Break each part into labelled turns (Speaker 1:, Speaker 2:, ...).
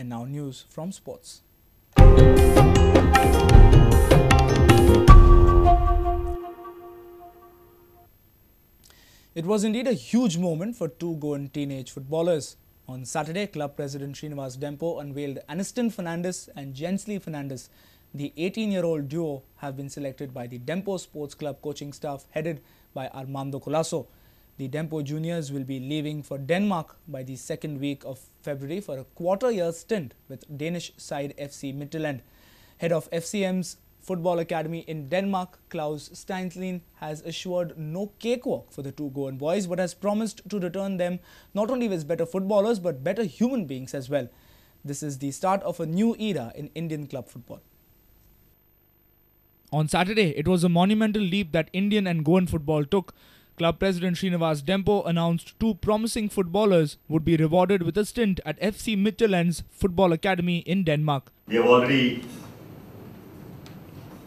Speaker 1: And now news from sports. It was indeed a huge moment for two Goan teenage footballers. On Saturday, club president Srinivas Dempo unveiled Aniston Fernandes and Jensley Fernandes. The 18-year-old duo have been selected by the Dempo Sports Club coaching staff headed by Armando Colasso. The Dempo juniors will be leaving for Denmark by the second week of February for a quarter-year stint with Danish side FC Midtjylland. Head of FCM's Football Academy in Denmark, Klaus Steinslien, has assured no cakewalk for the two Goan boys, but has promised to return them not only with better footballers but better human beings as well. This is the start of a new era in Indian club football. On Saturday, it was a monumental leap that Indian and Goan football took. Club president Srinivas Dempo announced two promising footballers would be rewarded with a stint at FC Midtjylland's Football Academy in Denmark.
Speaker 2: We have already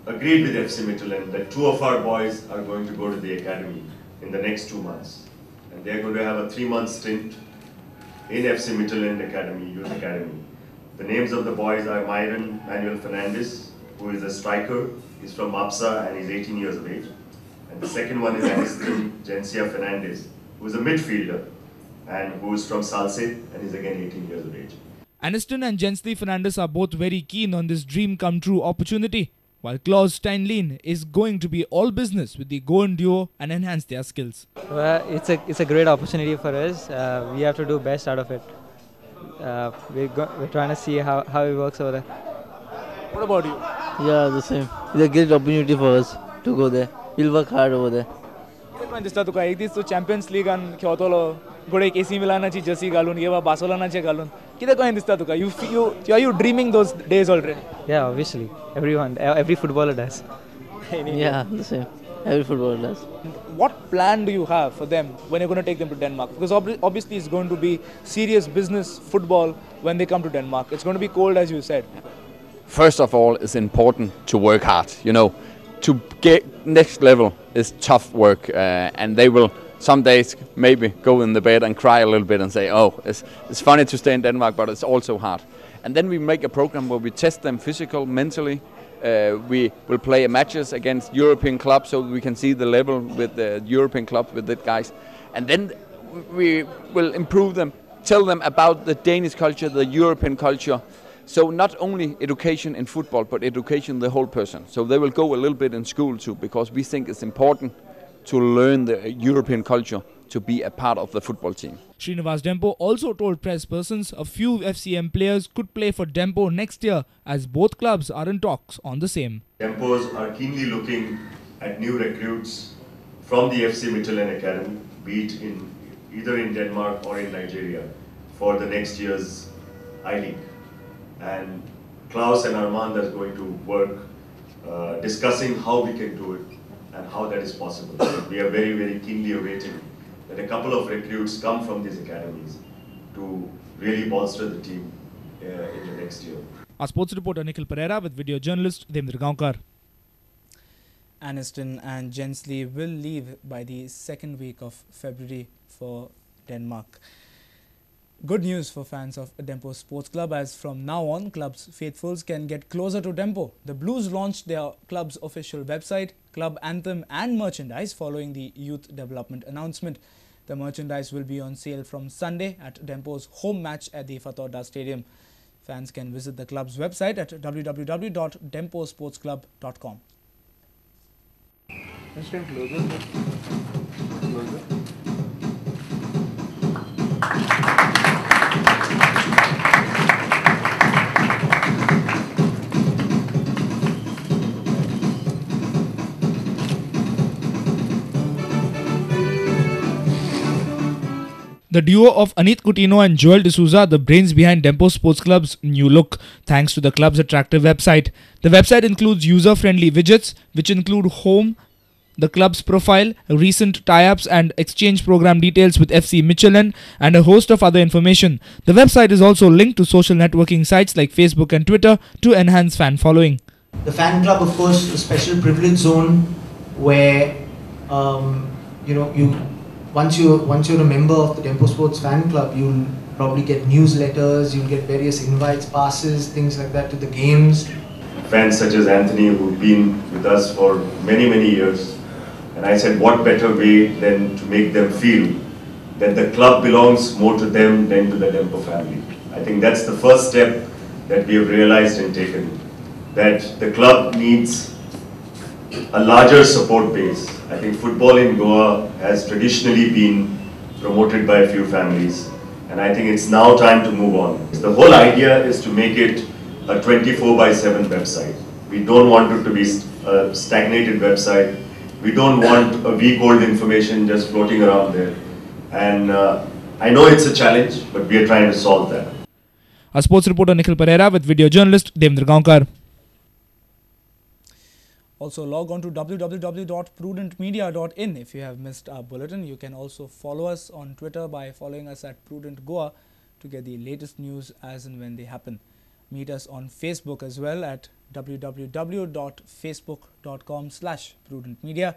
Speaker 2: agreed with FC Midtjylland that two of our boys are going to go to the academy in the next 2 months. And they are going to have a 3-month stint in FC Midtjylland Academy, Youth Academy. The names of the boys are Myron Manuel Fernandes, who is a striker. He's from Mapsa and he's 18 years of age. And the second one is Aniston Jensia Fernandes, who is a midfielder and who is from Salsette and is again 18 years of age.
Speaker 1: Aniston and Jensley Fernandes are both very keen on this dream come true opportunity, while Klaus Steinslien is going to be all business with the Goan duo and enhance their skills.
Speaker 3: Well, it's a great opportunity for us. We have to do best out of it. We're trying to see how it works over there.
Speaker 1: What about you?
Speaker 4: Yeah, the same. It's a great opportunity for us to go there. We'll work hard over there.
Speaker 1: कितें दिसता तुका एक दीस तूं champions लीगान खेळटलो गोडेक AC मिलानाची Jersey घालून किंवा बार्सेलोनाचे घालून कितें कशें दिसता तुका you dreaming those days already?
Speaker 3: Yeah, obviously. Every footballer does.
Speaker 4: Yeah, the same. Every footballer does.
Speaker 1: What plan do you have for them when you're going to take them to Denmark? Because obviously it's going to be serious business football when they come to Denmark. It's going to be cold, as you said.
Speaker 5: First of all, it's important to work hard. You know, to get next level is tough work, and they will some days maybe go in the bed and cry a little bit and say, oh, it's funny to stay in Denmark, but it's also hard. And then we make a program where we test them physical, mentally. We will play matches against European clubs so we can see the level with the European clubs with the guys. And then we will improve them, tell them about the Danish culture, the European culture. So not only education in football, but education the whole person. So they will go a little bit in school too, because we think it's important to learn the European culture to be a part of the football team.
Speaker 1: Srinivas Dempo also told press persons a few FCM players could play for Dempo next year, as both clubs are in talks on the same.
Speaker 2: Dempos are keenly looking at new recruits from the FC Midtjylland Academy, be it either in Denmark or in Nigeria, for the next year's I-League. And Klaus and Armand are going to work discussing how we can do it and how that is possible. We are very, very keenly awaiting that a couple of recruits come from these academies to really bolster the team in the next year.
Speaker 1: Our sports reporter Nikhil Pereira with video journalist Devendra Gaonkar. Aniston and Jensley will leave by the second week of February for Denmark. Good news for fans of Dempo Sports Club, as from now on, club's faithfuls can get closer to Dempo. The Blues launched their club's official website, club anthem and merchandise following the youth development announcement. The merchandise will be on sale from Sunday at Dempo's home match at the Fatorda Stadium. Fans can visit the club's website at www.demposportsclub.com. The duo of Anit Coutinho and Joel D'Souza are the brains behind Dempo Sports Club's new look, thanks to the club's attractive website. The website includes user-friendly widgets, which include home, the club's profile, recent tie-ups and exchange program details with FC Midtjylland, and a host of other information. The website is also linked to social networking sites like Facebook and Twitter to enhance fan following.
Speaker 6: The fan club, of course, a special privilege zone where once you're a member of the Dempo Sports fan club, you'll probably get newsletters, you'll get various invites, passes, things like that to the games.
Speaker 2: Fans such as Anthony who've been with us for many, many years. And I said, what better way than to make them feel that the club belongs more to them than to the Dempo family. I think that's the first step that we have realized and taken, that the club needs a larger support base. I think football in Goa has traditionally been promoted by a few families, and I think it's now time to move on. The whole idea is to make it a 24/7 website. We don't want it to be a stagnated website. We don't want a week-old information just floating around there. And I know it's a challenge, but we are trying to solve that.
Speaker 1: Our sports reporter Nikhil Pereira with video journalist Devendra Gaonkar. Also log on to www.prudentmedia.in if you have missed our bulletin. You can also follow us on Twitter by following us at Prudent Goa to get the latest news as and when they happen. Meet us on Facebook as well at www.facebook.com/prudentmedia.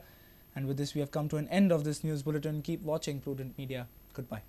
Speaker 1: And with this, we have come to an end of this news bulletin. Keep watching Prudent Media. Goodbye.